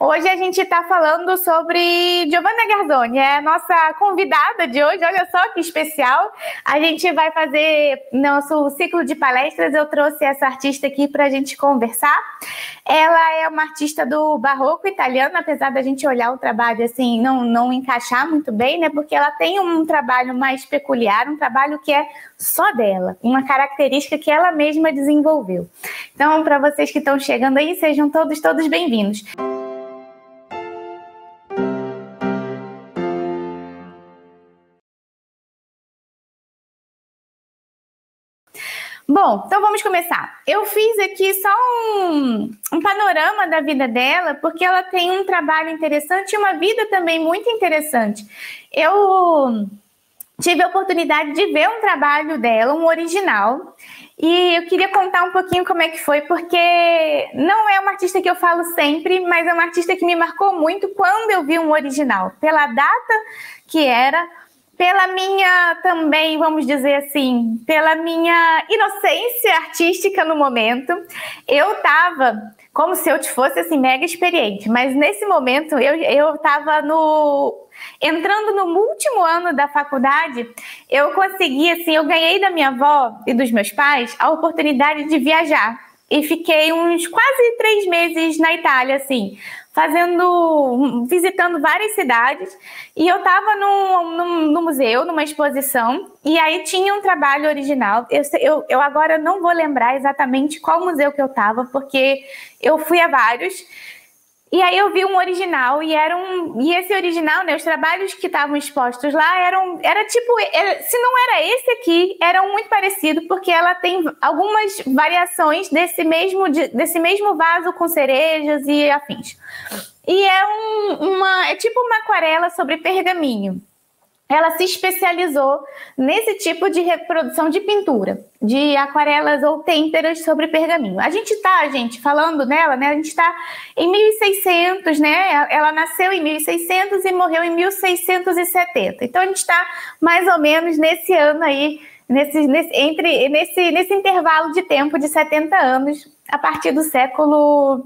Hoje a gente está falando sobre Giovanna Garzoni, é a nossa convidada de hoje. Olha só que especial. A gente vai fazer nosso ciclo de palestras. Eu trouxe essa artista aqui para a gente conversar. Ela é uma artista do barroco italiano, apesar da gente olhar o trabalho assim, não encaixar muito bem, né? Porque ela tem um trabalho mais peculiar, um trabalho que é só dela, uma característica que ela mesma desenvolveu. Então, para vocês que estão chegando aí, sejam todos bem-vindos. Bom, então vamos começar. Eu fiz aqui só um panorama da vida dela, porque ela tem um trabalho interessante e uma vida também muito interessante. Eu tive a oportunidade de ver um trabalho dela, um original, e eu queria contar um pouquinho como é que foi, porque não é uma artista que eu falo sempre, mas é uma artista que me marcou muito quando eu vi um original, pela data que era, pela minha também, vamos dizer assim, pela minha inocência artística no momento. Eu estava como se eu fosse assim, mega experiente, mas nesse momento eu estava entrando no último ano da faculdade. Eu consegui, assim, eu ganhei da minha avó e dos meus pais a oportunidade de viajar. E fiquei uns quase 3 meses na Itália, assim, visitando várias cidades, e eu estava no museu, numa exposição, e aí tinha um trabalho original. Eu agora não vou lembrar exatamente qual museu que eu estava, porque eu fui a vários, e aí eu vi um original, e esse original, né, os trabalhos que estavam expostos lá se não era esse aqui, eram muito parecidos, porque ela tem algumas variações desse mesmo vaso com cerejas e afins. E é tipo uma aquarela sobre pergaminho. Ela se especializou nesse tipo de reprodução de pintura, de aquarelas ou têmperas sobre pergaminho. A gente está, falando nela, né? A gente está em 1600, né? Ela nasceu em 1600 e morreu em 1670. Então, a gente está mais ou menos nesse ano aí, nesse intervalo de tempo de 70 anos, a partir do século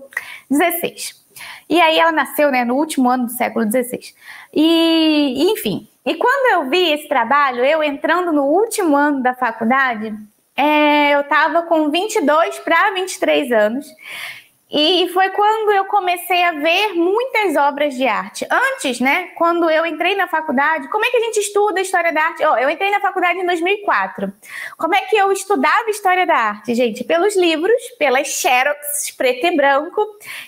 XVI. E aí ela nasceu, né, no último ano do século XVI. Enfim... E quando eu vi esse trabalho, eu entrando no último ano da faculdade, eu estava com 22 para 23 anos, e foi quando eu comecei a ver muitas obras de arte. Antes, né, quando eu entrei na faculdade, como é que a gente estuda história da arte? Eu entrei na faculdade em 2004. Como é que eu estudava história da arte, gente? Pelos livros, pelas xerox, preto e branco,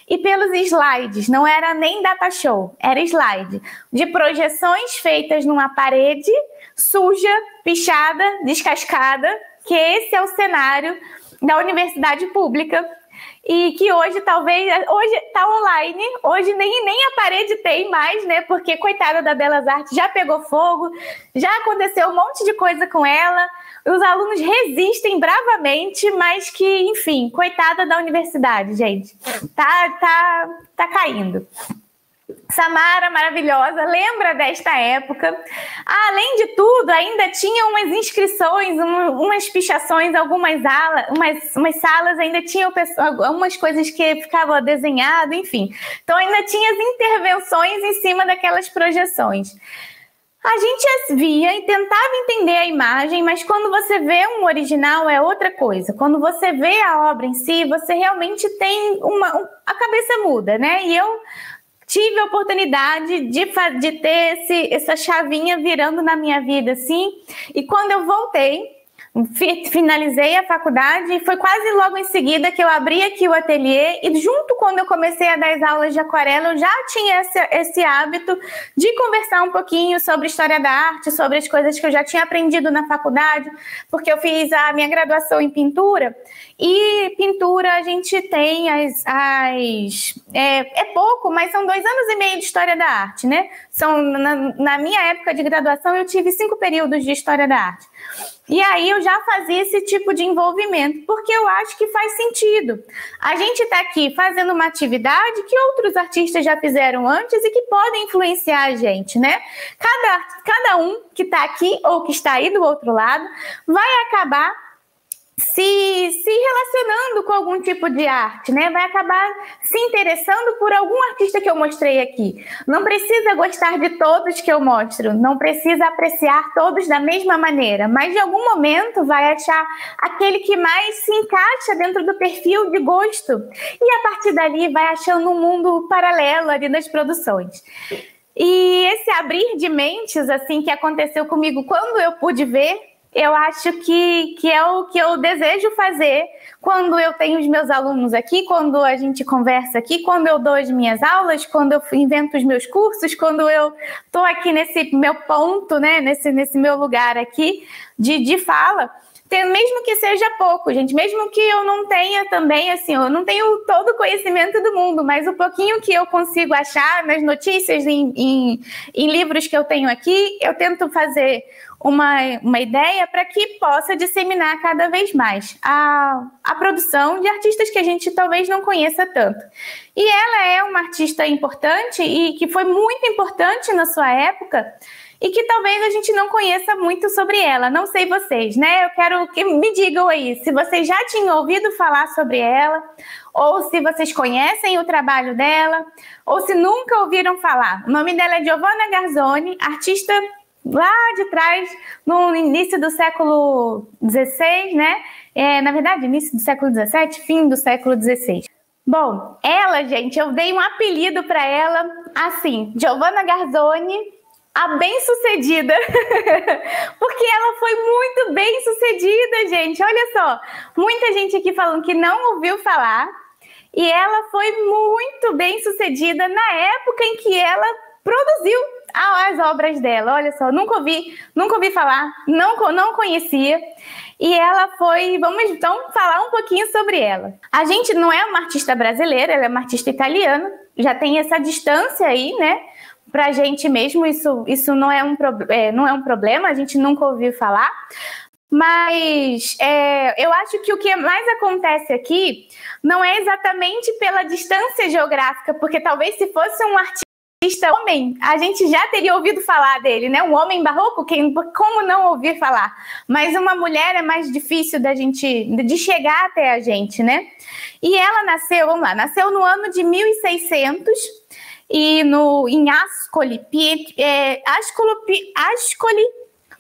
e pelos slides. Não era nem data show, era slide. De projeções feitas numa parede suja, pichada, descascada, que esse é o cenário da universidade pública. E que hoje está online, hoje nem a parede tem mais, né? Porque, coitada da Belas Artes, já pegou fogo, já aconteceu um monte de coisa com ela, os alunos resistem bravamente, mas que, enfim, coitada da universidade, gente, tá caindo. Samara, maravilhosa, lembra desta época. Além de tudo, ainda tinha umas inscrições, umas pichações, umas salas, ainda tinham algumas coisas que ficavam desenhado, enfim. Então ainda tinha as intervenções em cima daquelas projeções. A gente via e tentava entender a imagem, mas quando você vê um original é outra coisa. Quando você vê a obra em si, você realmente tem a cabeça muda, né? E eu tive a oportunidade de ter essa chavinha virando na minha vida, assim. E quando eu voltei, finalizei a faculdade, e foi quase logo em seguida que eu abri aqui o ateliê, e junto quando eu comecei a dar as aulas de aquarela, eu já tinha esse hábito de conversar um pouquinho sobre história da arte, sobre as coisas que eu já tinha aprendido na faculdade, porque eu fiz a minha graduação em pintura, e pintura a gente tem é pouco, mas são 2 anos e meio de história da arte, né? Na minha época de graduação, eu tive 5 períodos de história da arte. E aí eu já fazia esse tipo de envolvimento, porque eu acho que faz sentido. A gente está aqui fazendo uma atividade que outros artistas já fizeram antes e que podem influenciar a gente, né? Cada um que está aqui ou que está aí do outro lado vai acabar se relacionando com algum tipo de arte, né? Vai acabar se interessando por algum artista que eu mostrei aqui. Não precisa gostar de todos que eu mostro, não precisa apreciar todos da mesma maneira, mas de algum momento vai achar aquele que mais se encaixa dentro do perfil de gosto e a partir dali vai achando um mundo paralelo ali das produções. E esse abrir de mentes, assim, que aconteceu comigo quando eu pude ver, eu acho que é o que eu desejo fazer quando eu tenho os meus alunos aqui, quando a gente conversa aqui, quando eu dou as minhas aulas, quando eu invento os meus cursos, quando eu estou aqui nesse meu ponto, né, nesse meu lugar aqui de fala. Mesmo que seja pouco, gente, mesmo que eu não tenha também, assim, eu não tenho todo o conhecimento do mundo, mas o pouquinho que eu consigo achar nas notícias, em livros que eu tenho aqui, eu tento fazer uma ideia para que possa disseminar cada vez mais a produção de artistas que a gente talvez não conheça tanto. E ela é uma artista importante e que foi muito importante na sua época, e que talvez a gente não conheça muito sobre ela. Não sei vocês, né? Eu quero que me digam aí se vocês já tinham ouvido falar sobre ela, ou se vocês conhecem o trabalho dela, ou se nunca ouviram falar. O nome dela é Giovanna Garzoni, artista lá de trás, no início do século XVI, né? Na verdade, início do século XVII, fim do século XVI. Bom, ela, gente, eu dei um apelido para ela, assim, Giovanna Garzoni, a bem-sucedida, porque ela foi muito bem-sucedida, gente. Olha só, muita gente aqui falando que não ouviu falar, e ela foi muito bem-sucedida na época em que ela produziu as obras dela. Olha só, nunca ouvi falar, não conhecia. E ela foi... Vamos então falar um pouquinho sobre ela. A gente não é uma artista brasileira, ela é uma artista italiana, já tem essa distância aí, né? Pra gente mesmo, isso não é um problema, a gente nunca ouviu falar. Mas eu acho que o que mais acontece aqui não é exatamente pela distância geográfica, porque talvez se fosse um artista homem, a gente já teria ouvido falar dele, né? Um homem barroco, como não ouvir falar? Mas uma mulher é mais difícil de chegar até a gente, né? E ela nasceu no ano de 1600 e em Ascoli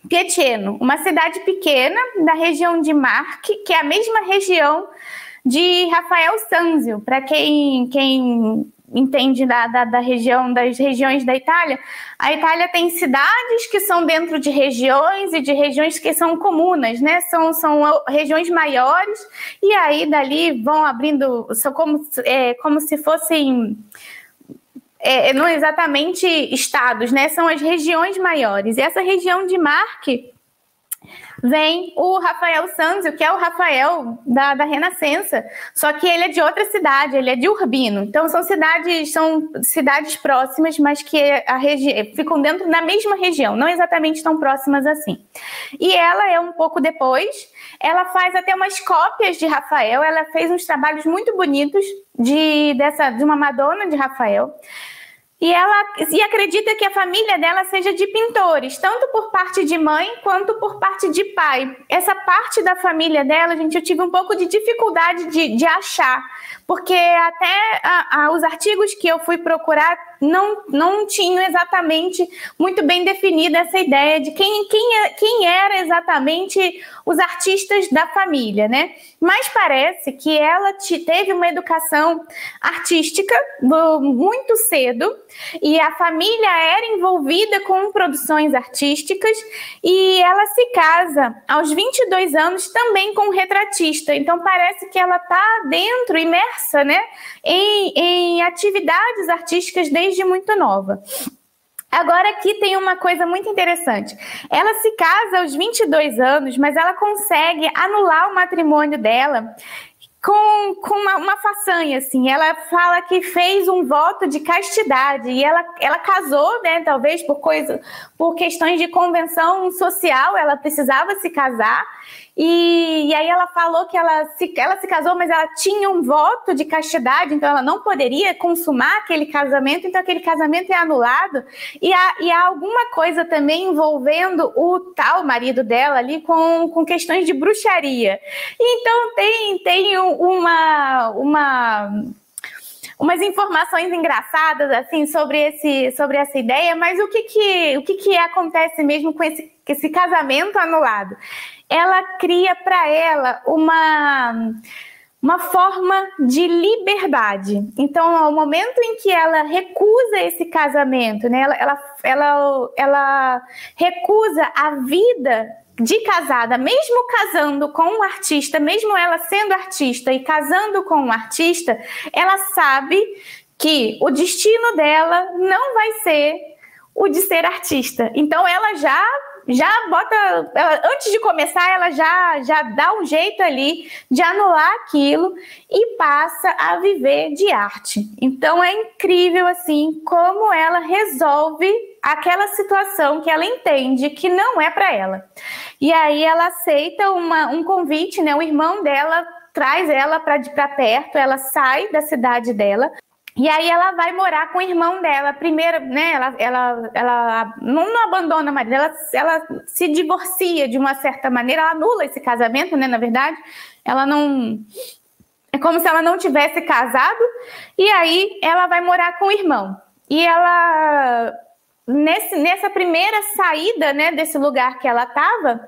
Piceno, uma cidade pequena da região de Marche, que é a mesma região de Rafael Sanzio. Para quem entende das regiões da Itália, a Itália tem cidades que são dentro de regiões e de regiões que são comunas, né? São regiões maiores, e aí dali vão abrindo, são como se fossem... não exatamente estados, né? São as regiões maiores. E essa região de Marche vem o Rafael Sanzio, que é o Rafael da Renascença, só que ele é de outra cidade, ele é de Urbino. Então são cidades próximas, mas que ficam dentro da mesma região, não exatamente tão próximas assim. E ela um pouco depois, ela faz até umas cópias de Rafael, ela fez uns trabalhos muito bonitos de uma Madonna de Rafael. E acredita que a família dela seja de pintores, tanto por parte de mãe quanto por parte de pai. Essa parte da família dela, gente, eu tive um pouco de dificuldade de achar, porque até os artigos que eu fui procurar não tinham exatamente muito bem definida essa ideia de quem era exatamente os artistas da família, né? Mas parece que ela teve uma educação artística muito cedo, e a família era envolvida com produções artísticas, e ela se casa aos 22 anos também com um retratista. Então parece que ela está imersa, né, em atividades artísticas desde muito nova. Agora aqui tem uma coisa muito interessante. Ela se casa aos 22 anos, mas ela consegue anular o matrimônio dela com uma façanha, assim. Ela fala que fez um voto de castidade e ela casou, né? Talvez por questões de convenção social, ela precisava se casar. E aí ela falou que ela se casou, mas ela tinha um voto de castidade, então ela não poderia consumar aquele casamento, então aquele casamento é anulado. E há alguma coisa também envolvendo o tal marido dela ali com questões de bruxaria. Então tem umas informações engraçadas assim sobre essa ideia, mas o que acontece mesmo com esse casamento anulado? Ela cria para ela uma forma de liberdade. Então, ao momento em que ela recusa esse casamento, né, ela recusa a vida de casada, mesmo casando com um artista, mesmo ela sendo artista e casando com um artista, ela sabe que o destino dela não vai ser o de ser artista. Então ela já bota, antes de começar, ela já dá um jeito ali de anular aquilo e passa a viver de arte. Então é incrível assim como ela resolve aquela situação que ela entende que não é para ela. E aí ela aceita um convite, né? O irmão dela traz ela para perto, ela sai da cidade dela. E aí ela vai morar com o irmão dela. Primeiro, né, ela não abandona a marido, ela se divorcia de uma certa maneira, ela anula esse casamento, né, na verdade. Ela não... É como se ela não tivesse casado. E aí ela vai morar com o irmão. E ela... Nessa primeira saída, né, desse lugar que ela estava,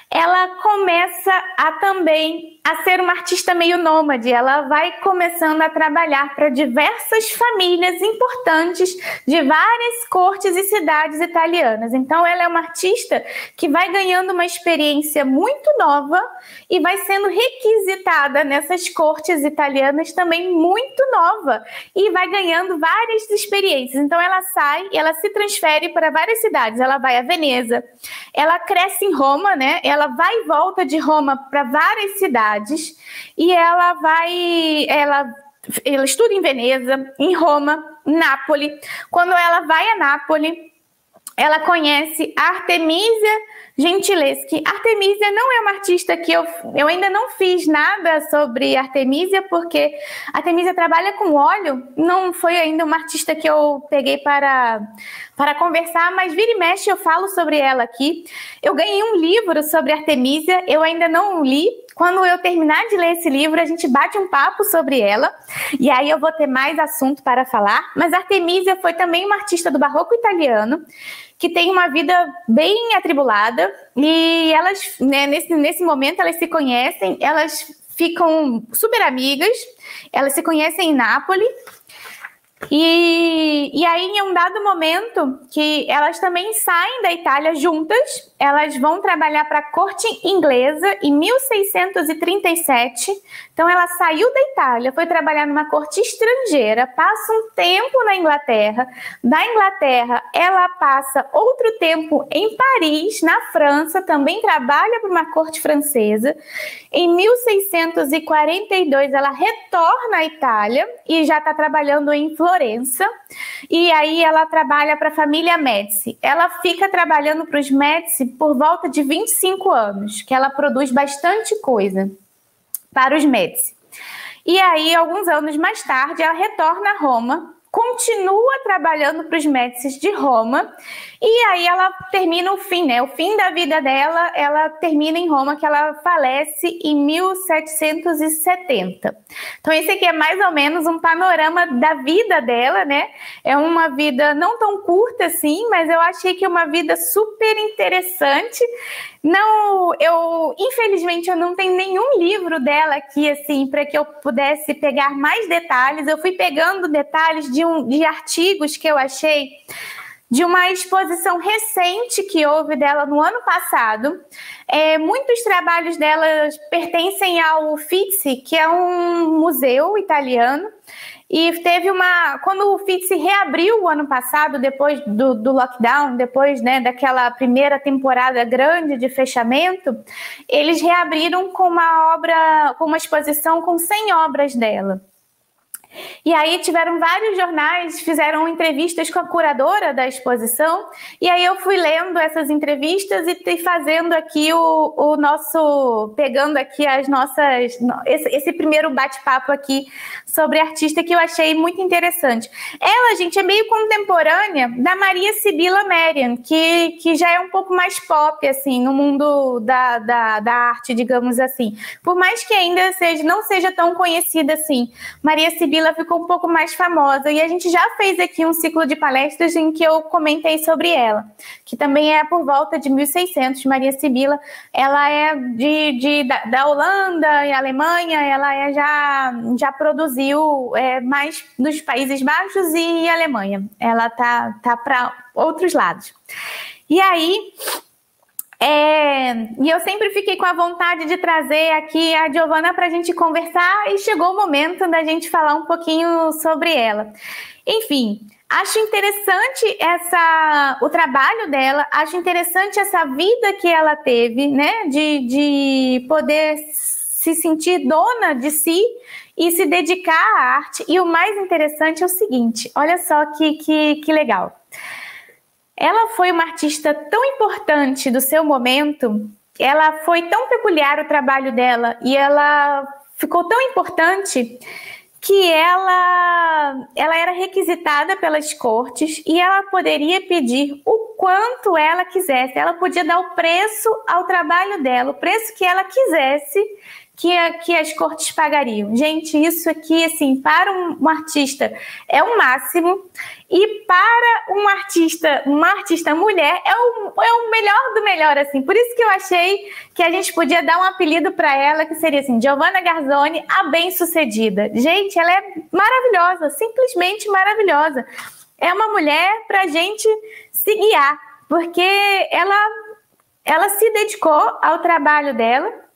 ela começa a também a ser uma artista meio nômade. Ela vai começando a trabalhar para diversas famílias importantes de várias cortes e cidades italianas. Então ela é uma artista que vai ganhando uma experiência muito nova e vai sendo requisitada nessas cortes italianas também muito nova e vai ganhando várias experiências. Então ela sai e ela se transfere para várias cidades. Ela vai a Veneza, ela cresce em Roma, né? Ela vai e volta de Roma para várias cidades e ela estuda em Veneza, em Roma, Nápoles. Quando ela vai a Nápoles, ela conhece a Artemisia Gentileschi. Artemisia não é uma artista que eu ainda não fiz nada sobre Artemisia, porque Artemisia trabalha com óleo, não foi ainda uma artista que eu peguei para conversar, mas vira e mexe eu falo sobre ela aqui. Eu ganhei um livro sobre Artemisia, eu ainda não li. Quando eu terminar de ler esse livro, a gente bate um papo sobre ela, e aí eu vou ter mais assunto para falar. Mas Artemisia foi também uma artista do barroco italiano, que tem uma vida bem atribulada, e elas, né, nesse momento, elas se conhecem, elas ficam super amigas, elas se conhecem em Nápoles, e aí em um dado momento que elas também saem da Itália juntas, elas vão trabalhar para a corte inglesa em 1637. Então ela saiu da Itália, foi trabalhar numa corte estrangeira, passa um tempo na Inglaterra. Da Inglaterra ela passa outro tempo em Paris, na França, também trabalha para uma corte francesa. Em 1642 ela retorna à Itália e já está trabalhando em Florença, e aí ela trabalha para a família Médici. Ela fica trabalhando para os Médici por volta de 25 anos, que ela produz bastante coisa para os Médici. E aí, alguns anos mais tarde, ela retorna a Roma, continua trabalhando para os Médicis de Roma, e aí ela termina o fim, né? O fim da vida dela, ela termina em Roma, que ela falece em 1770. Então esse aqui é mais ou menos um panorama da vida dela, né? É uma vida não tão curta assim, mas eu achei que é uma vida super interessante. Infelizmente eu não tenho nenhum livro dela aqui, assim, para que eu pudesse pegar mais detalhes. Eu fui pegando detalhes de artigos que eu achei de uma exposição recente que houve dela no ano passado. Muitos trabalhos dela pertencem ao Uffizi, que é um museu italiano. E teve quando o Uffizi reabriu o ano passado, depois do lockdown, depois, né, daquela primeira temporada grande de fechamento, eles reabriram com uma exposição com 100 obras dela. E aí tiveram vários jornais, fizeram entrevistas com a curadora da exposição, e aí eu fui lendo essas entrevistas e fazendo aqui o nosso, pegando aqui as nossas, esse primeiro bate-papo aqui sobre a artista que eu achei muito interessante. Ela, gente, é meio contemporânea da Maria Sibylla Merian, que já é um pouco mais pop, assim, no mundo da arte, digamos assim. Por mais que ainda não seja tão conhecida assim, Maria Sibylla ficou um pouco mais famosa, e a gente já fez aqui um ciclo de palestras em que eu comentei sobre ela, que também é por volta de 1600. Maria Sibylla, ela é da Holanda e Alemanha, ela já produziu mais nos Países Baixos e Alemanha, ela tá para outros lados. E aí, e eu sempre fiquei com a vontade de trazer aqui a Giovanna para a gente conversar, e chegou o momento da gente falar um pouquinho sobre ela. Enfim, acho interessante o trabalho dela, acho interessante essa vida que ela teve, né, de poder se sentir dona de si e se dedicar à arte. E o mais interessante é o seguinte, olha só que legal. Ela foi uma artista tão importante do seu momento, ela foi tão peculiar o trabalho dela, e ela ficou tão importante que ela era requisitada pelas cortes, e ela poderia pedir o quanto ela quisesse. Ela podia dar o preço ao trabalho dela, o preço que ela quisesse, que as cortes pagariam. Gente, isso aqui, assim, para um artista é o máximo, e para uma artista mulher é o melhor do melhor, assim. Por isso que eu achei que a gente podia dar um apelido para ela, que seria assim, Giovanna Garzoni, a bem-sucedida. Gente, ela é maravilhosa, simplesmente maravilhosa. É uma mulher para a gente se guiar, porque ela se dedicou ao trabalho dela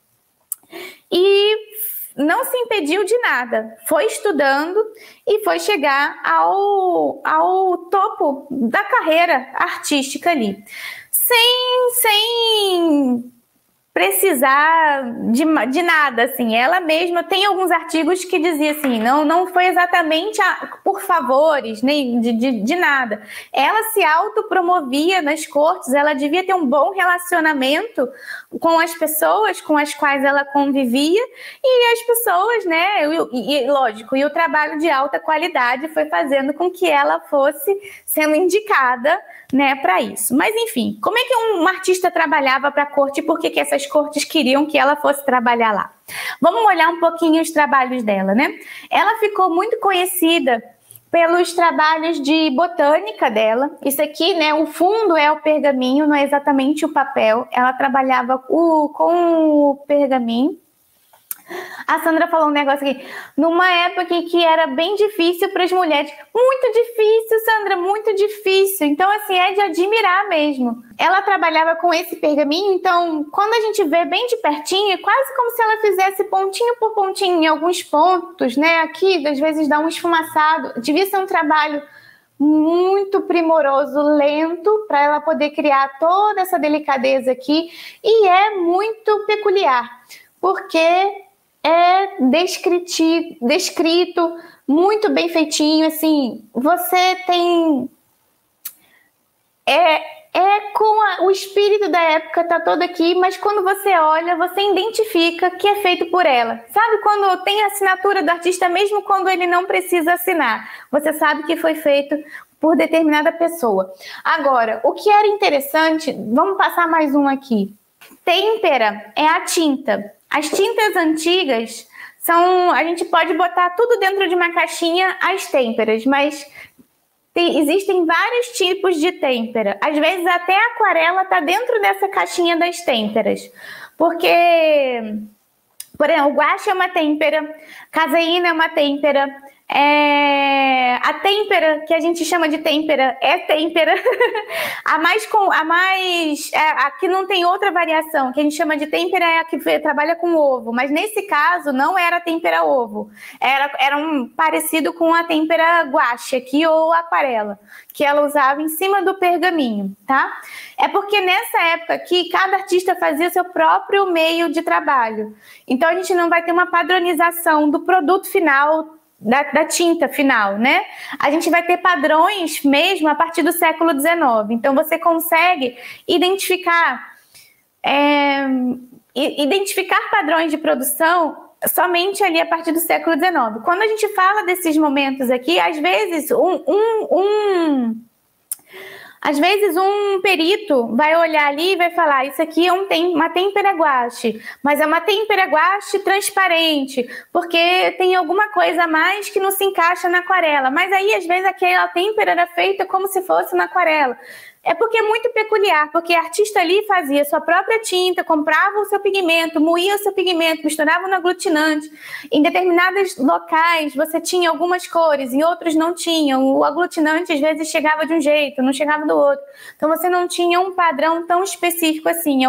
e não se impediu de nada, foi estudando e foi chegar ao topo da carreira artística ali, sem precisar de nada, assim. Ela mesma tem alguns artigos que dizia assim, não foi exatamente por favores, nem de nada. Ela se autopromovia nas cortes, ela devia ter um bom relacionamento com as pessoas com as quais ela convivia, e as pessoas, né, lógico, e o trabalho de alta qualidade foi fazendo com que ela fosse sendo indicada, né, para isso. Mas enfim, como é que um artista trabalhava para a corte e por que essas cortes queriam que ela fosse trabalhar lá? Vamos olhar um pouquinho os trabalhos dela, né? Ela ficou muito conhecida pelos trabalhos de botânica dela. Isso aqui, né, o fundo é o pergaminho, não é exatamente o papel. Ela trabalhava com o pergaminho. A Sandra falou um negócio aqui, numa época em que era bem difícil para as mulheres. Muito difícil, Sandra, muito difícil. Então, assim, é de admirar mesmo. Ela trabalhava com esse pergaminho, então, quando a gente vê bem de pertinho, é quase como se ela fizesse pontinho por pontinho em alguns pontos, né? Aqui, às vezes, dá um esfumaçado. Devia ser um trabalho muito primoroso, lento, para ela poder criar toda essa delicadeza aqui. E é muito peculiar, porque é descrito, muito bem feitinho, assim, você tem... com o espírito da época tá todo aqui, mas quando você olha, você identifica que é feito por ela. Sabe quando tem a assinatura do artista, mesmo quando ele não precisa assinar? Você sabe que foi feito por determinada pessoa. Agora, o que era interessante, vamos passar mais um aqui. Têmpera é a tinta. As tintas antigas a gente pode botar tudo dentro de uma caixinha, as têmperas, mas existem vários tipos de têmpera. Às vezes até a aquarela está dentro dessa caixinha das têmperas. Porque, por exemplo, o guache é uma têmpera, caseína é uma têmpera, a têmpera, que a gente chama de têmpera, é têmpera. A que não tem outra variação, que a gente chama de têmpera, é a que trabalha com ovo. Mas nesse caso, não era têmpera ovo. Era um parecido com a têmpera guache aqui, ou aquarela, que ela usava em cima do pergaminho, tá? É porque nessa época aqui, cada artista fazia seu próprio meio de trabalho. Então, a gente não vai ter uma padronização do produto final da tinta final, né? A gente vai ter padrões mesmo a partir do século XIX. Então, você consegue identificar padrões de produção somente ali a partir do século XIX. Quando a gente fala desses momentos aqui, às vezes um perito vai olhar ali e vai falar, isso aqui é uma têmpera guache, mas é uma têmpera guache transparente, porque tem alguma coisa a mais que não se encaixa na aquarela. Mas aí, às vezes, aquela têmpera era feita como se fosse na aquarela. É porque é muito peculiar, porque a artista ali fazia sua própria tinta, comprava o seu pigmento, moía o seu pigmento, misturava no aglutinante. Em determinados locais você tinha algumas cores, em outros não tinham. O aglutinante às vezes chegava de um jeito, não chegava do outro. Então você não tinha um padrão tão específico assim.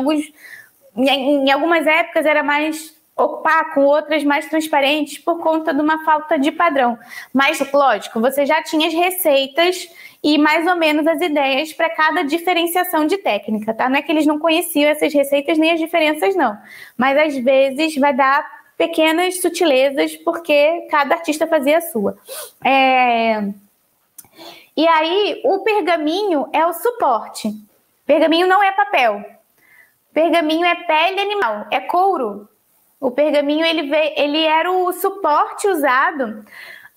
Em algumas épocas era mais opaco, outras mais transparentes por conta de uma falta de padrão. Mas, lógico, você já tinha as receitas e mais ou menos as ideias para cada diferenciação de técnica, tá? Não é que eles não conheciam essas receitas nem as diferenças, não. Mas, às vezes, vai dar pequenas sutilezas porque cada artista fazia a sua. E aí, o pergaminho é o suporte. Pergaminho não é papel. Pergaminho é pele animal, é couro. O pergaminho ele era o suporte usado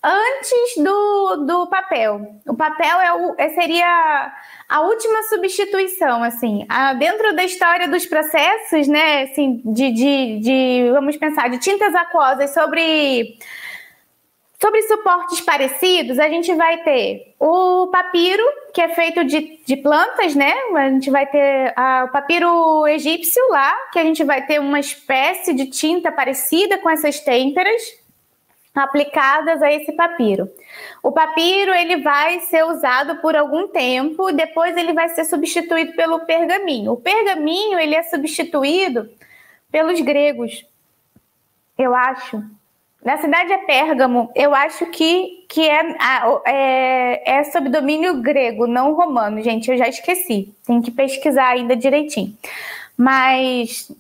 antes do papel. O papel seria a última substituição, assim. Dentro da história dos processos, né, assim, vamos pensar, de tintas aquosas sobre suportes parecidos, a gente vai ter o papiro, que é feito de plantas, né? A gente vai ter o papiro egípcio lá, que a gente vai ter uma espécie de tinta parecida com essas têmperas aplicadas a esse papiro. O papiro ele vai ser usado por algum tempo, depois ele vai ser substituído pelo pergaminho. O pergaminho ele é substituído pelos gregos, eu acho. Na cidade é Pérgamo, eu acho que é sob domínio grego, não romano, gente, eu já esqueci. Tem que pesquisar ainda direitinho. Mas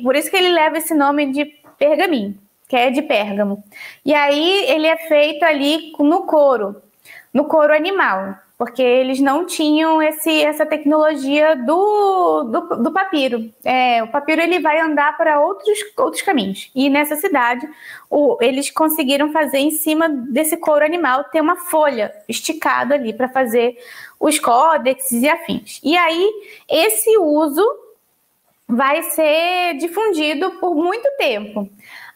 por isso que ele leva esse nome de pergaminho, que é de Pérgamo. E aí ele é feito ali no couro animal, porque eles não tinham essa tecnologia do papiro. O papiro ele vai andar para outros caminhos. E nessa cidade, eles conseguiram fazer em cima desse couro animal, ter uma folha esticada ali para fazer os códexes e afins. E aí, esse uso vai ser difundido por muito tempo.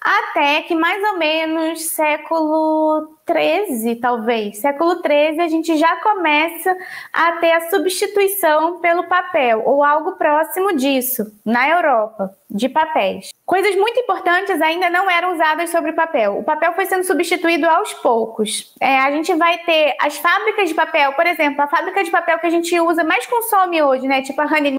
Até que mais ou menos século XIII, talvez. Século XIII, a gente já começa a ter a substituição pelo papel, ou algo próximo disso, na Europa, de papéis. Coisas muito importantes ainda não eram usadas sobre papel. O papel foi sendo substituído aos poucos. A gente vai ter as fábricas de papel, por exemplo, a fábrica de papel que a gente usa, mais consome hoje, né? Tipo a Honey,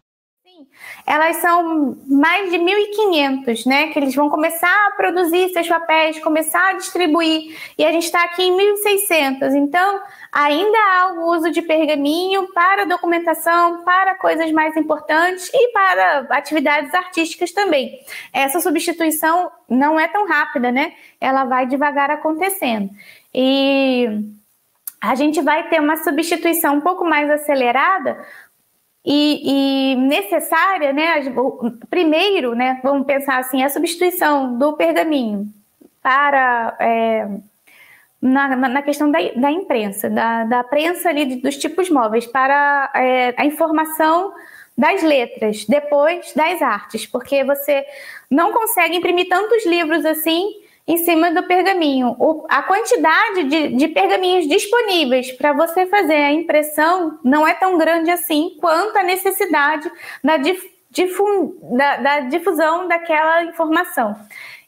elas são mais de 1.500, né? Que eles vão começar a produzir seus papéis, começar a distribuir. E a gente está aqui em 1.600. Então, ainda há o uso de pergaminho para documentação, para coisas mais importantes e para atividades artísticas também. Essa substituição não é tão rápida, né? Ela vai devagar acontecendo. E a gente vai ter uma substituição um pouco mais acelerada e necessária, né? Primeiro, né, vamos pensar assim, a substituição do pergaminho para na questão da imprensa, da prensa ali dos tipos móveis, para a informação das letras, depois das artes, porque você não consegue imprimir tantos livros assim em cima do pergaminho. A quantidade de pergaminhos disponíveis para você fazer a impressão não é tão grande assim quanto a necessidade da difusão daquela informação.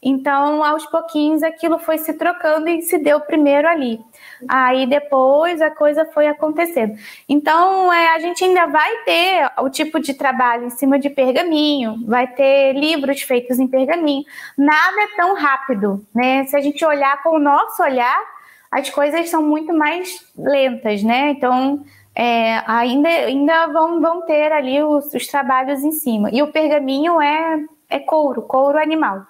Então, aos pouquinhos, aquilo foi se trocando e se deu primeiro ali. Aí, depois, a coisa foi acontecendo. Então, a gente ainda vai ter o tipo de trabalho em cima de pergaminho, vai ter livros feitos em pergaminho. Nada é tão rápido, né? Se a gente olhar com o nosso olhar, as coisas são muito mais lentas, né? Então, ainda vão ter ali os trabalhos em cima. E o pergaminho é couro animal.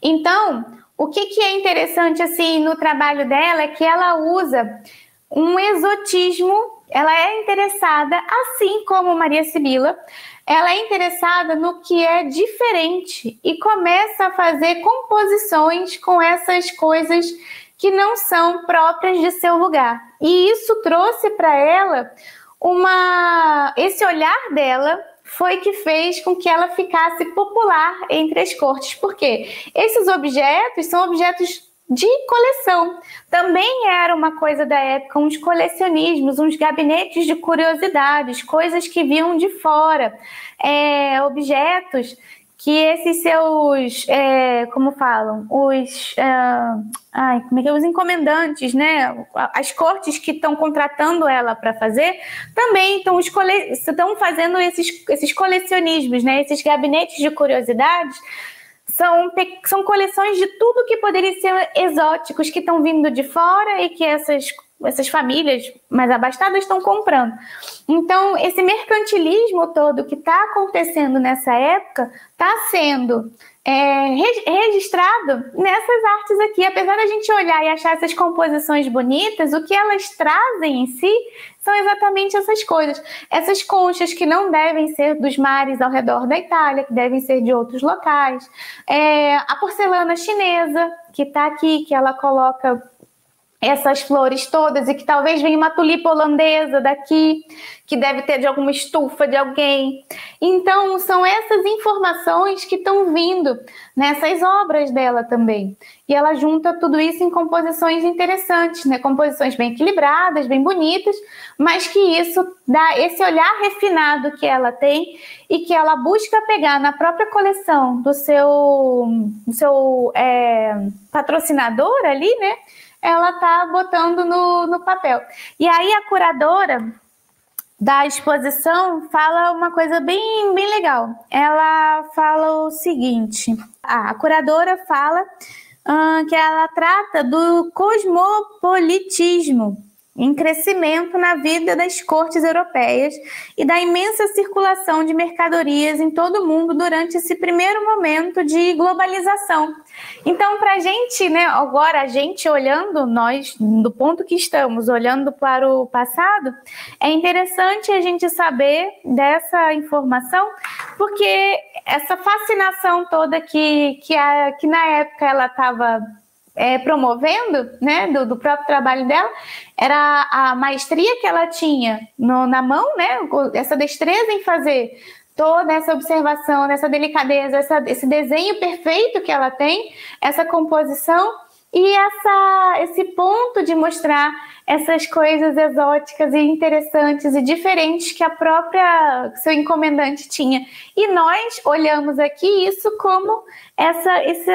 Então, o que é interessante assim no trabalho dela é que ela usa um exotismo. Ela é interessada, assim como Maria Sibila, ela é interessada no que é diferente e começa a fazer composições com essas coisas que não são próprias de seu lugar. E isso trouxe para ela esse olhar dela foi que fez com que ela ficasse popular entre as cortes. Por quê? Esses objetos são objetos de coleção. Também era uma coisa da época, uns colecionismos, uns gabinetes de curiosidades, coisas que vinham de fora, objetos que esses seus, como falam, os encomendantes, né? As cortes que estão contratando ela para fazer, também estão fazendo esses colecionismos, né? Esses gabinetes de curiosidades. São coleções de tudo que poderia ser exóticos que estão vindo de fora e que essas famílias mais abastadas estão comprando. Então, esse mercantilismo todo que está acontecendo nessa época está sendo registrado nessas artes aqui. Apesar da gente olhar e achar essas composições bonitas, o que elas trazem em si são exatamente essas coisas. Essas conchas que não devem ser dos mares ao redor da Itália, que devem ser de outros locais. A porcelana chinesa, que está aqui, que ela coloca essas flores todas e que talvez venha uma tulipa holandesa daqui, que deve ter de alguma estufa de alguém. Então, são essas informações que estão vindo nessas obras dela também. E ela junta tudo isso em composições interessantes, né? Composições bem equilibradas, bem bonitas, mas que isso dá esse olhar refinado que ela tem e que ela busca pegar na própria coleção do seu patrocinador ali, né? Ela está botando no papel. E aí a curadora da exposição fala uma coisa bem, bem legal. Ela fala o seguinte, a curadora fala que ela trata do cosmopolitismo em crescimento na vida das cortes europeias e da imensa circulação de mercadorias em todo o mundo durante esse primeiro momento de globalização. Então, para a gente, né, agora a gente olhando, nós, do ponto que estamos, olhando para o passado, é interessante a gente saber dessa informação, porque essa fascinação toda que na época ela estava promovendo, né, do próprio trabalho dela, era a maestria que ela tinha na mão, né, essa destreza em fazer toda essa observação, essa delicadeza, esse desenho perfeito que ela tem, essa composição e esse ponto de mostrar essas coisas exóticas e interessantes e diferentes que a própria seu encomendante tinha. E nós olhamos aqui isso como esse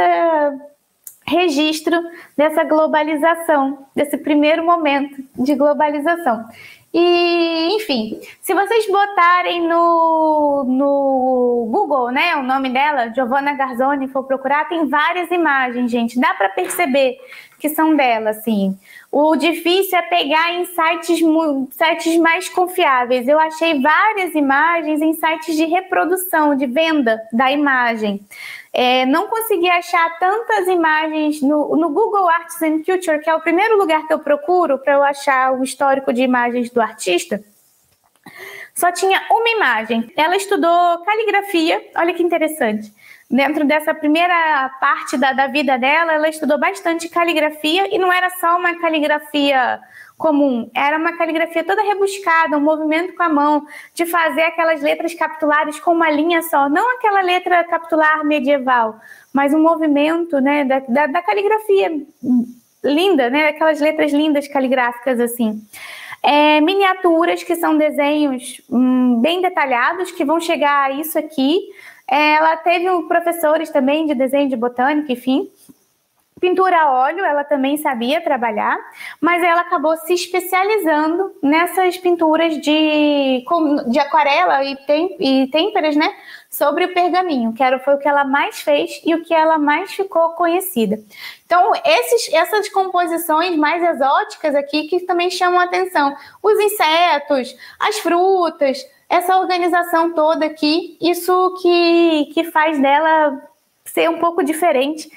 registro dessa globalização, desse primeiro momento de globalização. E, enfim, se vocês botarem no Google, né, o nome dela, Giovanna Garzoni, for procurar, tem várias imagens, gente. Dá para perceber que são dela, assim. O difícil é pegar em sites mais confiáveis. Eu achei várias imagens em sites de reprodução, de venda da imagem. Não consegui achar tantas imagens no Google Arts and Culture, que é o primeiro lugar que eu procuro para eu achar o histórico de imagens do artista. Só tinha uma imagem. Ela estudou caligrafia, olha que interessante. Dentro dessa primeira parte da vida dela, ela estudou bastante caligrafia e não era só uma caligrafia comum, era uma caligrafia toda rebuscada, um movimento com a mão, de fazer aquelas letras capitulares com uma linha só, não aquela letra capitular medieval, mas um movimento, né, da caligrafia linda, né, aquelas letras lindas caligráficas assim. Miniaturas, que são desenhos bem detalhados, que vão chegar a isso aqui. Ela teve professores também de desenho de botânica, enfim. Pintura a óleo, ela também sabia trabalhar, mas ela acabou se especializando nessas pinturas de aquarela e têmperas, né, sobre o pergaminho, que foi o que ela mais fez e o que ela mais ficou conhecida. Então, essas composições mais exóticas aqui que também chamam a atenção. Os insetos, as frutas, essa organização toda aqui, isso que faz dela ser um pouco diferente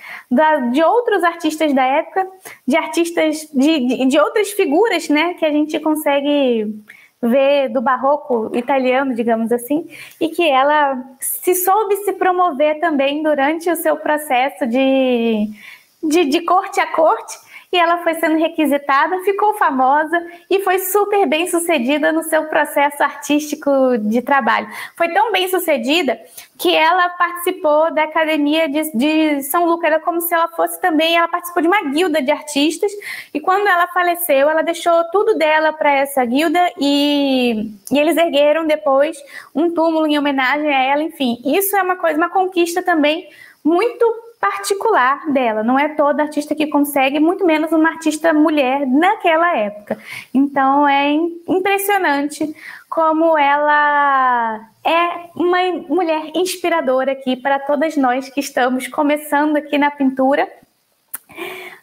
de outros artistas da época, de artistas, de outras figuras, né, que a gente consegue ver do barroco italiano, digamos assim, e que ela soube se promover também durante o seu processo de corte a corte, e ela foi sendo requisitada, ficou famosa e foi super bem sucedida no seu processo artístico de trabalho. Foi tão bem sucedida que ela participou da Academia de São Lucas, era como se ela fosse também, ela participou de uma guilda de artistas, e quando ela faleceu, ela deixou tudo dela para essa guilda, e eles ergueram depois um túmulo em homenagem a ela, enfim. Isso é uma conquista também muito particular dela, não é toda artista que consegue, muito menos uma artista mulher naquela época. Então é impressionante como ela é uma mulher inspiradora aqui para todas nós que estamos começando aqui na pintura,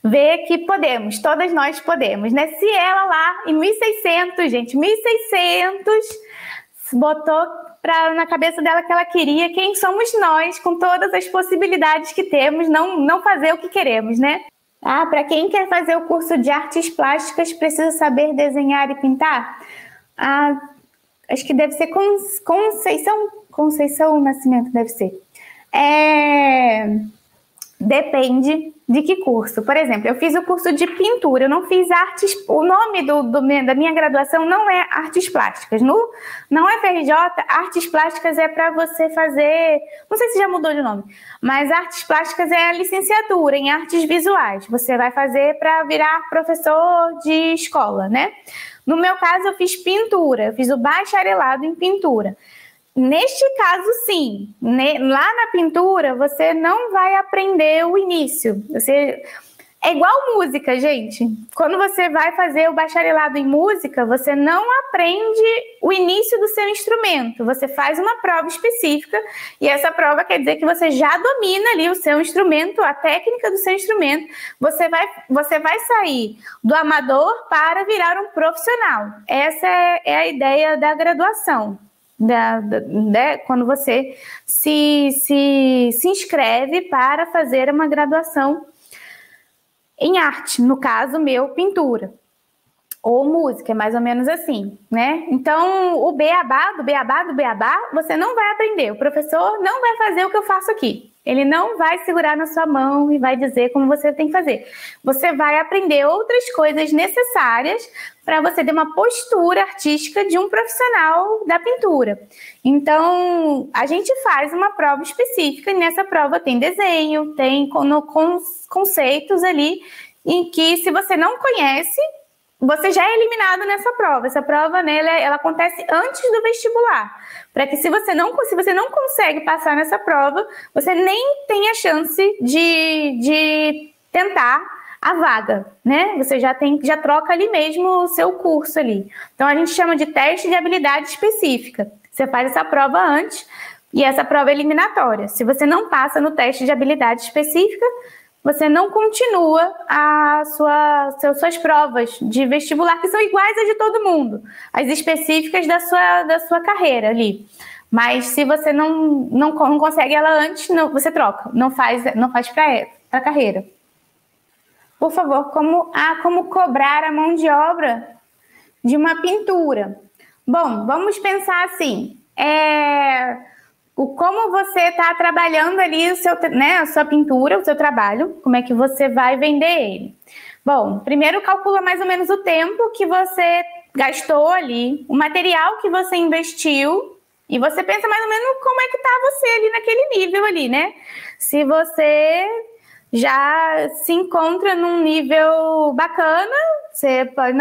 ver que podemos, todas nós podemos, né? Se ela lá em 1600, gente, 1600, botou na cabeça dela que ela queria, quem somos nós, com todas as possibilidades que temos, não fazer o que queremos, né? Para quem quer fazer o curso de artes plásticas, precisa saber desenhar e pintar? Acho que deve ser Conceição Nascimento, deve ser. Depende de que curso. Por exemplo, eu fiz o curso de pintura, eu não fiz artes. O nome da minha graduação não é artes plásticas. Não é FRJ, artes plásticas é para você fazer. Não sei se já mudou de nome, mas artes plásticas é a licenciatura em artes visuais. Você vai fazer para virar professor de escola, né? No meu caso, eu fiz pintura, eu fiz o bacharelado em pintura. Neste caso, sim. Lá na pintura, você não vai aprender o início. É igual música, gente. Quando você vai fazer o bacharelado em música, você não aprende o início do seu instrumento. Você faz uma prova específica, e essa prova quer dizer que você já domina ali o seu instrumento, a técnica do seu instrumento. Você vai sair do amador para virar um profissional. Essa é a ideia da graduação. Quando você se inscreve para fazer uma graduação em arte, no caso meu, pintura ou música, é mais ou menos assim, né? Então, o beabá, você não vai aprender, o professor não vai fazer o que eu faço aqui. Ele não vai segurar na sua mão e vai dizer como você tem que fazer. Você vai aprender outras coisas necessárias para você ter uma postura artística de um profissional da pintura. Então, a gente faz uma prova específica, e nessa prova tem desenho, tem conceitos ali, em que se você não conhece, você já é eliminado nessa prova. Essa prova, né, ela acontece antes do vestibular, para que se você não consegue passar nessa prova, você nem tem a chance de tentar a vaga, né? Você já troca ali mesmo o seu curso ali. Então a gente chama de teste de habilidade específica. Você faz essa prova antes, e essa prova é eliminatória. Se você não passa no teste de habilidade específica, você não continua suas provas de vestibular, que são iguais às de todo mundo, as específicas da sua carreira ali. Mas se você não consegue ela antes, você troca, não faz para a carreira. Por favor, como cobrar a mão de obra de uma pintura? Bom, vamos pensar assim, como você está trabalhando ali a sua pintura, o seu trabalho, como é que você vai vender ele? Bom, primeiro calcula mais ou menos o tempo que você gastou ali, o material que você investiu, e você pensa mais ou menos como é que está você ali naquele nível ali, né? Se você já se encontra num nível bacana, você pode,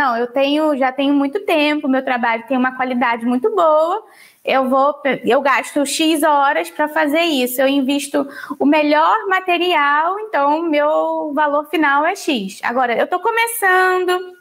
já tenho muito tempo, meu trabalho tem uma qualidade muito boa, eu gasto X horas para fazer isso, eu invisto o melhor material, então meu valor final é X. Agora, eu estou começando,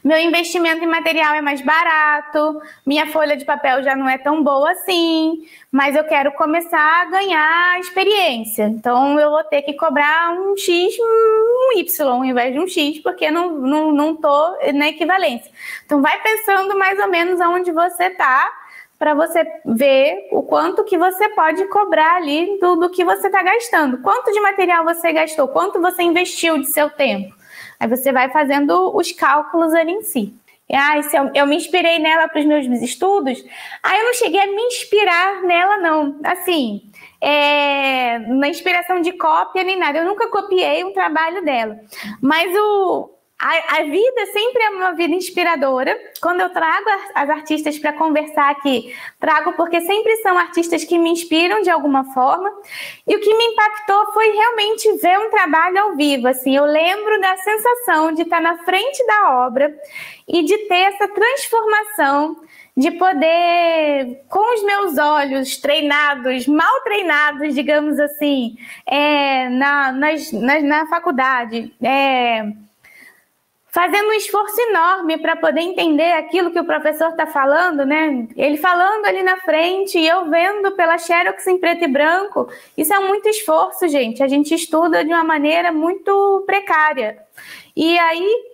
meu investimento em material é mais barato, minha folha de papel já não é tão boa assim, mas eu quero começar a ganhar experiência. Então, eu vou ter que cobrar um X, um Y, ao invés de um X, porque não estou na equivalência. Então, vai pensando mais ou menos aonde você está, para você ver o quanto que você pode cobrar ali do que você está gastando. Quanto de material você gastou, quanto você investiu de seu tempo. Aí você vai fazendo os cálculos ali em si. Se eu me inspirei nela para os meus estudos, aí eu não cheguei a me inspirar nela, não. Assim, na inspiração de cópia nem nada. Eu nunca copiei um trabalho dela. Mas a vida sempre é uma vida inspiradora. Quando eu trago as artistas para conversar aqui, trago porque sempre são artistas que me inspiram de alguma forma. E o que me impactou foi realmente ver um trabalho ao vivo. Assim, eu lembro da sensação de estar na frente da obra e de ter essa transformação, de poder, com os meus olhos treinados, mal treinados, digamos assim, na faculdade, fazendo um esforço enorme para poder entender aquilo que o professor está falando, né? Ele falando ali na frente e eu vendo pela Xerox em preto e branco. Isso é muito esforço, gente. A gente estuda de uma maneira muito precária. E aí,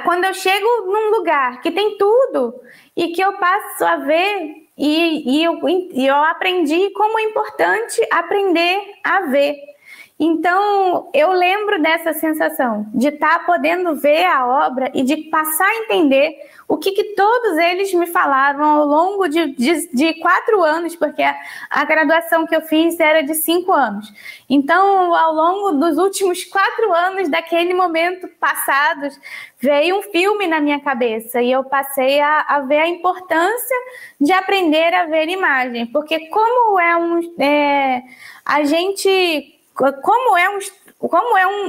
quando eu chego num lugar que tem tudo e que eu passo a ver e eu aprendi como é importante aprender a ver. Então, eu lembro dessa sensação de estar podendo ver a obra e de passar a entender o que todos eles me falaram ao longo de 4 anos, porque a graduação que eu fiz era de 5 anos. Então, ao longo dos últimos 4 anos daquele momento passados, veio um filme na minha cabeça e eu passei a ver a importância de aprender a ver imagem, porque como é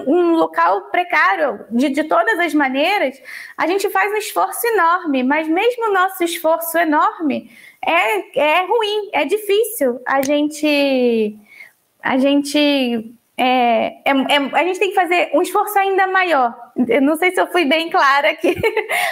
um local precário, de todas as maneiras, a gente faz um esforço enorme, mas mesmo o nosso esforço enorme é ruim, é difícil. A gente tem que fazer um esforço ainda maior. Eu não sei se eu fui bem clara aqui,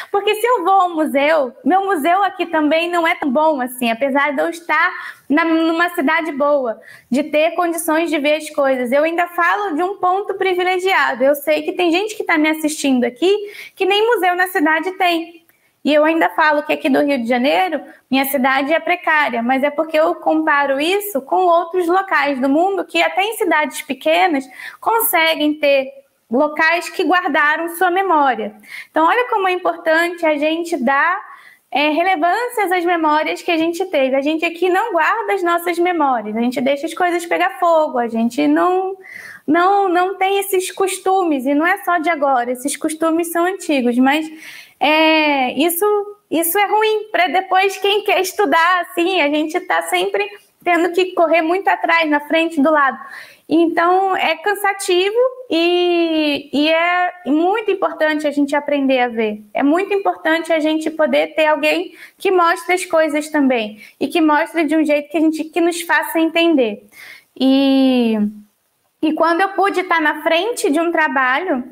porque se eu vou ao museu, meu museu aqui também não é tão bom assim, apesar de eu estar numa cidade boa, de ter condições de ver as coisas. Eu ainda falo de um ponto privilegiado. Eu sei que tem gente que está me assistindo aqui que nem museu na cidade tem. E eu ainda falo que aqui do Rio de Janeiro, minha cidade é precária, mas é porque eu comparo isso com outros locais do mundo que até em cidades pequenas conseguem ter locais que guardaram sua memória. Então, olha como é importante a gente dar relevância às memórias que a gente teve. A gente aqui não guarda as nossas memórias, a gente deixa as coisas pegar fogo, a gente não tem esses costumes, e não é só de agora, esses costumes são antigos, mas isso é ruim para depois quem quer estudar, assim, a gente está sempre tendo que correr muito atrás, na frente, do lado. Então, é cansativo e é muito importante a gente aprender a ver. É muito importante a gente poder ter alguém que mostre as coisas também e que mostre de um jeito que nos faça entender. E quando eu pude estar na frente de um trabalho,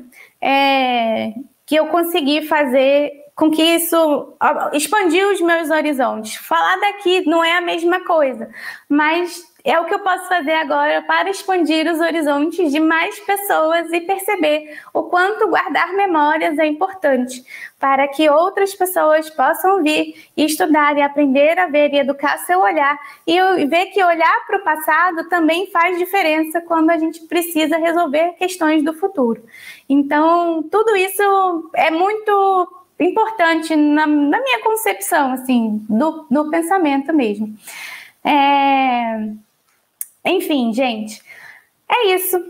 que eu consegui fazer com que isso expandiu os meus horizontes. Falar daqui não é a mesma coisa, mas é o que eu posso fazer agora para expandir os horizontes de mais pessoas e perceber o quanto guardar memórias é importante para que outras pessoas possam vir e estudar e aprender a ver e educar seu olhar e ver que olhar para o passado também faz diferença quando a gente precisa resolver questões do futuro. Então, tudo isso é muito importante na minha concepção, assim, do pensamento mesmo. Enfim, gente, é isso.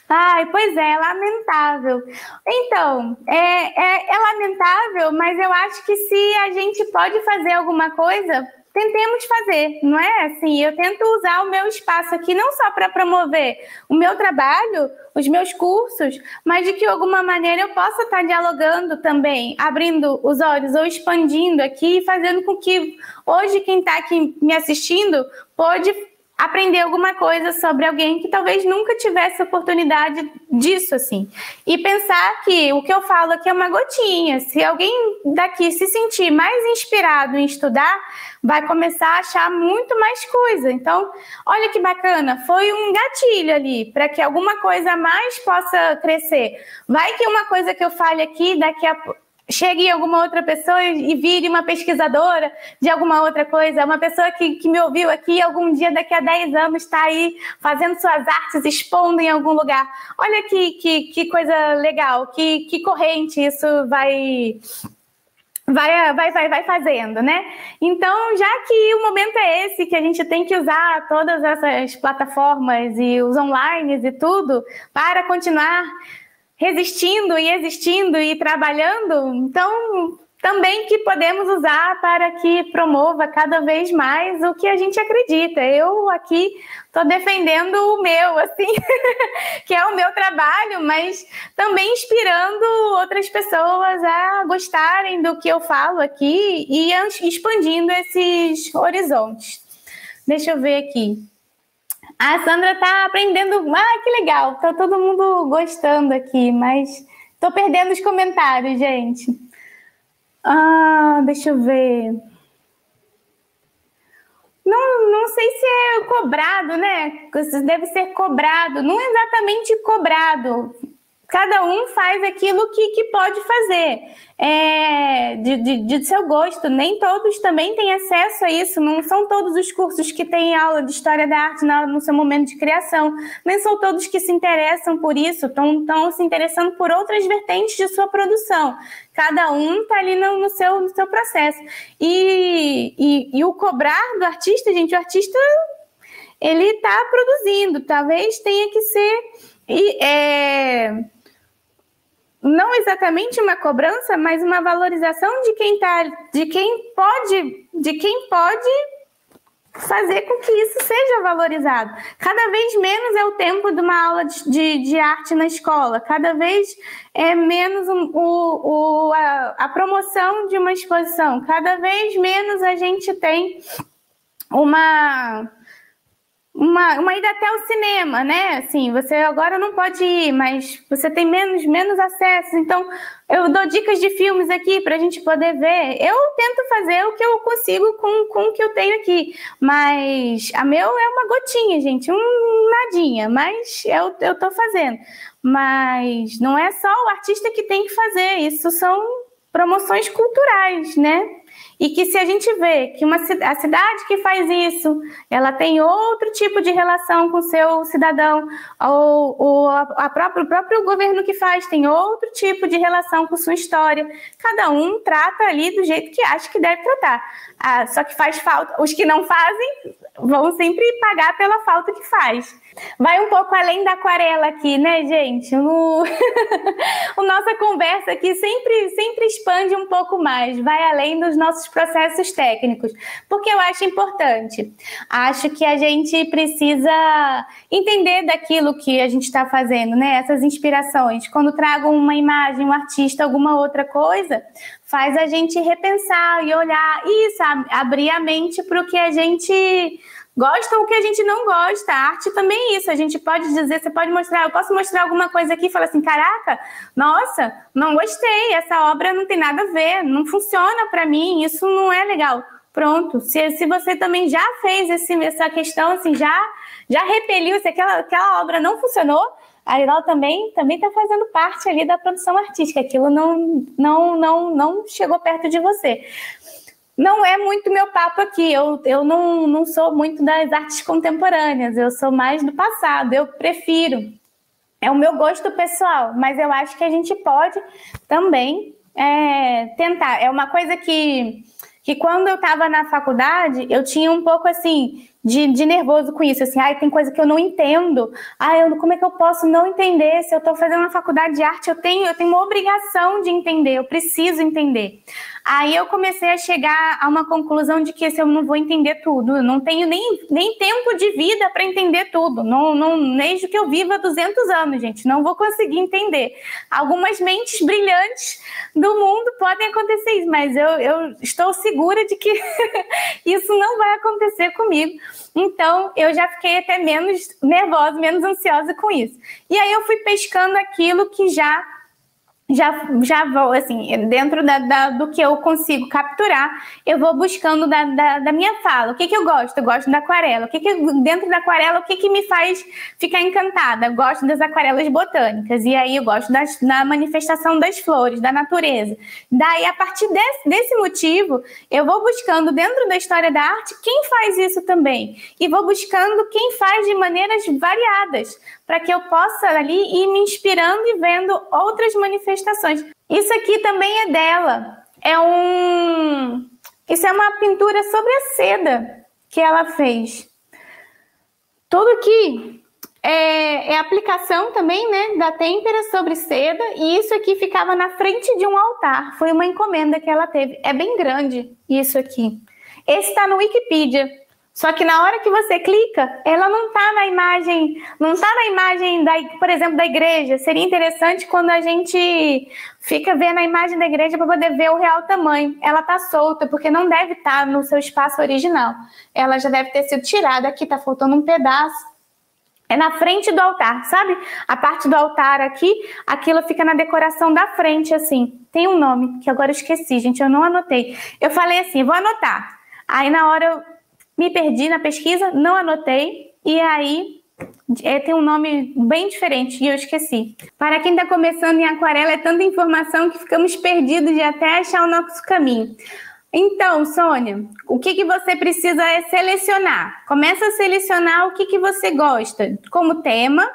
Ai, pois é lamentável. Então, é lamentável, mas eu acho que se a gente pode fazer alguma coisa, tentemos fazer, não é? Assim, eu tento usar o meu espaço aqui não só para promover o meu trabalho, os meus cursos, mas de que de alguma maneira eu possa estar dialogando também, abrindo os olhos ou expandindo aqui, fazendo com que hoje quem está aqui me assistindo pode aprender alguma coisa sobre alguém que talvez nunca tivesse oportunidade disso, assim. E pensar que o que eu falo aqui é uma gotinha. Se alguém daqui se sentir mais inspirado em estudar, vai começar a achar muito mais coisa. Então, olha que bacana, foi um gatilho ali para que alguma coisa a mais possa crescer. Vai que uma coisa que eu fale aqui, daqui a chegue alguma outra pessoa e vire uma pesquisadora de alguma outra coisa, uma pessoa que me ouviu aqui algum dia, daqui a 10 anos, está aí fazendo suas artes, expondo em algum lugar. Olha que coisa legal, que corrente isso vai fazendo, né? Então, já que o momento é esse, que a gente tem que usar todas essas plataformas e os online e tudo para continuar resistindo e existindo e trabalhando, então também que podemos usar para que promova cada vez mais o que a gente acredita. Eu aqui estou defendendo o meu, assim, que é o meu trabalho, mas também inspirando outras pessoas a gostarem do que eu falo aqui e expandindo esses horizontes. Deixa eu ver aqui. A Sandra está aprendendo. Ah, que legal. Está todo mundo gostando aqui, mas estou perdendo os comentários, gente. Deixa eu ver. Não sei se é cobrado, né? Deve ser cobrado. Não é exatamente cobrado. Cada um faz aquilo que pode fazer, de seu gosto. Nem todos também têm acesso a isso. Não são todos os cursos que têm aula de História da Arte no seu momento de criação. Nem são todos que se interessam por isso, estão se interessando por outras vertentes de sua produção. Cada um está ali no seu processo. E o cobrar do artista, gente, o artista ele está produzindo. Talvez tenha que ser... não exatamente uma cobrança, mas uma valorização de quem pode fazer com que isso seja valorizado. Cada vez menos é o tempo de uma aula de arte na escola, cada vez é menos a promoção de uma exposição, cada vez menos a gente tem uma ida até o cinema, né? Assim, você agora não pode ir, mas você tem menos acesso. Então, eu dou dicas de filmes aqui para a gente poder ver. Eu tento fazer o que eu consigo com o que eu tenho aqui, mas a meu é uma gotinha, gente, nadinha, mas eu tô fazendo. Mas não é só o artista que tem que fazer, isso são promoções culturais, né? E que se a gente vê que a cidade que faz isso, ela tem outro tipo de relação com o seu cidadão, ou o próprio governo que faz tem outro tipo de relação com sua história. Cada um trata ali do jeito que acha que deve tratar. Só que faz falta. Os que não fazem vão sempre pagar pela falta que faz. Vai um pouco além da aquarela aqui, né, gente? A nossa conversa aqui sempre expande um pouco mais, vai além dos nossos processos técnicos, porque eu acho importante. Acho que a gente precisa entender daquilo que a gente está fazendo, né? Essas inspirações. Quando trago uma imagem, um artista, alguma outra coisa, faz a gente repensar e olhar isso, abrir a mente para o que a gente gosta ou o que a gente não gosta. A arte também é isso. A gente pode dizer, você pode mostrar, eu posso mostrar alguma coisa aqui e falar assim, caraca, nossa, não gostei, essa obra não tem nada a ver, não funciona para mim, isso não é legal. Pronto, se você também já fez essa questão, assim, já repeliu, se aquela obra não funcionou, aí ela também está fazendo parte ali da produção artística, aquilo não chegou perto de você. Não é muito meu papo aqui, eu não sou muito das artes contemporâneas, eu sou mais do passado, eu prefiro. É o meu gosto pessoal, mas eu acho que a gente pode também tentar. É uma coisa que quando eu estava na faculdade, eu tinha um pouco assim de nervoso com isso, assim, tem coisa que eu não entendo, como é que eu posso não entender? Se eu estou fazendo uma faculdade de arte, eu tenho uma obrigação de entender, eu preciso entender. Aí eu comecei a chegar a uma conclusão de que eu não vou entender tudo, eu não tenho nem tempo de vida para entender tudo, desde que eu viva há 200 anos, gente, não vou conseguir entender. Algumas mentes brilhantes do mundo podem acontecer isso, mas eu estou segura de que isso não vai acontecer comigo. Então, eu já fiquei até menos nervosa, menos ansiosa com isso. E aí eu fui pescando aquilo que já já vou, assim, dentro do que eu consigo capturar, eu vou buscando da minha fala. O que eu gosto? Eu gosto da aquarela. Dentro da aquarela, o que me faz ficar encantada? Eu gosto das aquarelas botânicas. E aí eu gosto da manifestação das flores, da natureza. Daí, a partir desse motivo, eu vou buscando dentro da história da arte quem faz isso também. E vou buscando quem faz de maneiras variadas, para que eu possa ali ir me inspirando e vendo outras manifestações. Isso aqui também é dela. Isso é uma pintura sobre a seda que ela fez. Tudo aqui é aplicação também, né, da têmpera sobre seda, e isso aqui ficava na frente de um altar. Foi uma encomenda que ela teve. É bem grande isso aqui. Esse está no Wikipedia. Só que na hora que você clica, ela não está na imagem, por exemplo, da igreja. Seria interessante quando a gente fica vendo a imagem da igreja para poder ver o real tamanho. Ela está solta, porque não deve estar no seu espaço original. Ela já deve ter sido tirada. Aqui está faltando um pedaço. É na frente do altar, sabe? A parte do altar aqui, aquilo fica na decoração da frente, assim. Tem um nome, que agora eu esqueci, gente, eu não anotei. Eu falei assim, vou anotar. Aí na hora eu me perdi na pesquisa, não anotei, e aí tem um nome bem diferente e eu esqueci. Para quem está começando em aquarela, é tanta informação que ficamos perdidos de até achar o nosso caminho. Então, Sônia, o que você precisa é selecionar. Começa a selecionar o que você gosta como tema,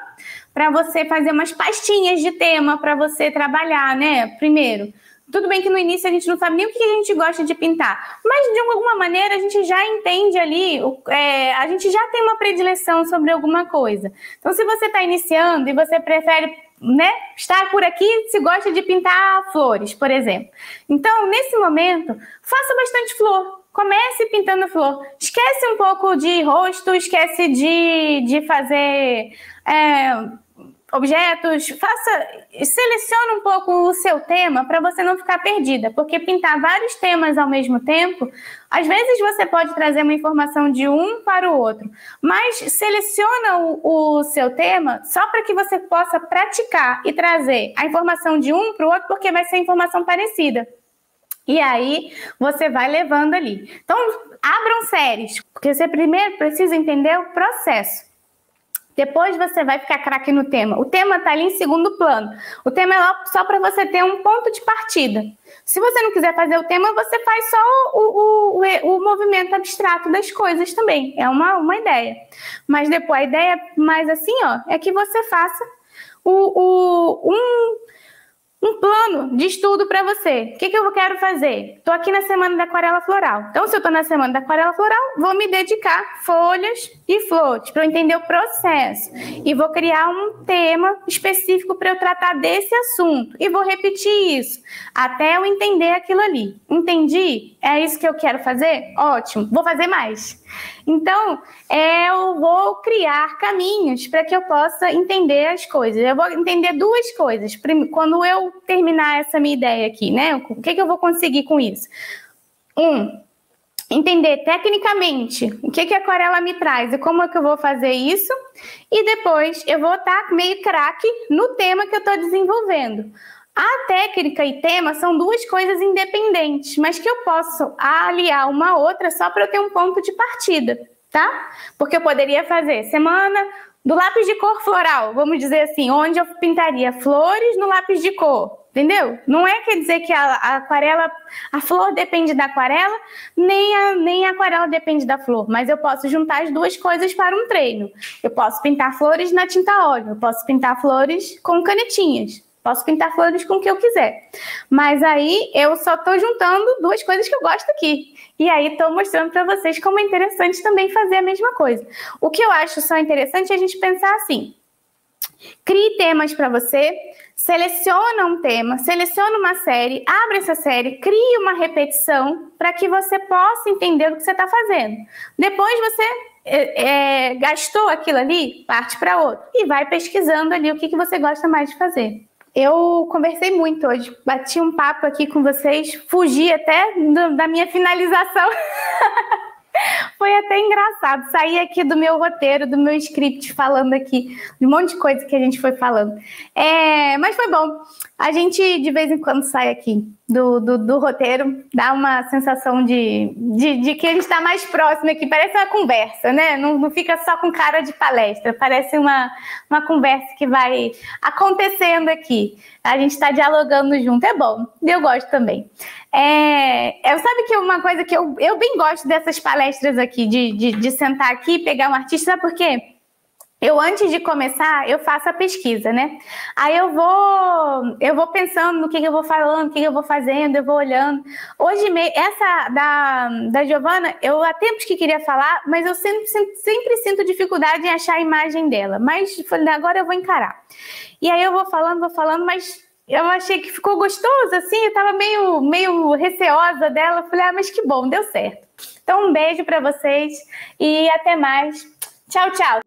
para você fazer umas pastinhas de tema para você trabalhar, né? Primeiro. Tudo bem que no início a gente não sabe nem o que a gente gosta de pintar, mas de alguma maneira a gente já entende ali, a gente já tem uma predileção sobre alguma coisa. Então, se você está iniciando e você prefere, né, estar por aqui, se gosta de pintar flores, por exemplo. Então, nesse momento, faça bastante flor. Comece pintando flor. Esquece um pouco de rosto, esquece de fazer objetos, selecione um pouco o seu tema para você não ficar perdida, porque pintar vários temas ao mesmo tempo, às vezes você pode trazer uma informação de um para o outro, mas seleciona o seu tema só para que você possa praticar e trazer a informação de um para o outro, porque vai ser informação parecida. E aí você vai levando ali. Então, abram séries, porque você primeiro precisa entender o processo. Depois você vai ficar craque no tema. O tema está ali em segundo plano. O tema é lá só para você ter um ponto de partida. Se você não quiser fazer o tema, você faz só o movimento abstrato das coisas também. É uma ideia. Mas depois, a ideia mais assim, ó, é que você faça um plano de estudo para você. O que eu quero fazer? Estou aqui na Semana da Aquarela Floral. Então, se eu estou na Semana da Aquarela Floral, vou me dedicar a folhas e flores para eu entender o processo. E vou criar um tema específico para eu tratar desse assunto. E vou repetir isso até eu entender aquilo ali. Entendi? É isso que eu quero fazer? Ótimo. Vou fazer mais. Então, eu vou criar caminhos para que eu possa entender as coisas. Eu vou entender duas coisas. Quando eu terminar essa minha ideia aqui, né? O que eu vou conseguir com isso? Entender tecnicamente o que a aquarela me traz e como é que eu vou fazer isso. E depois eu vou estar meio craque no tema que eu estou desenvolvendo. A técnica e tema são duas coisas independentes, mas que eu posso aliar uma a outra só para eu ter um ponto de partida, tá? Porque eu poderia fazer semana do lápis de cor floral, vamos dizer assim, onde eu pintaria flores no lápis de cor, entendeu? Não quer dizer que a aquarela, a flor depende da aquarela, nem a aquarela depende da flor, mas eu posso juntar as duas coisas para um treino. Eu posso pintar flores na tinta óleo, eu posso pintar flores com canetinhas. Posso pintar flores com o que eu quiser. Mas aí eu só estou juntando duas coisas que eu gosto aqui. E aí estou mostrando para vocês como é interessante também fazer a mesma coisa. O que eu acho só interessante é a gente pensar assim. Crie temas para você, seleciona um tema, seleciona uma série, abre essa série, crie uma repetição para que você possa entender o que você está fazendo. Depois você gastou aquilo ali, parte para outro. E vai pesquisando ali o que você gosta mais de fazer. Eu conversei muito hoje, bati um papo aqui com vocês, fugi até da minha finalização. Foi até engraçado sair aqui do meu roteiro, do meu script, falando aqui de um monte de coisa que a gente foi falando. Mas foi bom. A gente, de vez em quando, sai aqui do roteiro, dá uma sensação de que a gente está mais próximo aqui. Parece uma conversa, né? Não fica só com cara de palestra. Parece uma conversa que vai acontecendo aqui. A gente está dialogando junto. É bom. Eu gosto também. Sabe que uma coisa que eu bem gosto dessas palestras aqui, de sentar aqui e pegar um artista, sabe por quê? Eu, antes de começar, eu faço a pesquisa, né? Aí eu vou pensando no que eu vou falando, o que eu vou fazendo, eu vou olhando. Hoje, essa da Giovana, eu há tempos que queria falar, mas eu sempre sinto dificuldade em achar a imagem dela. Mas falei, agora eu vou encarar. E aí eu vou falando, mas eu achei que ficou gostoso, assim, eu tava meio receosa dela. Falei, mas que bom, deu certo. Então, um beijo para vocês e até mais. Tchau, tchau.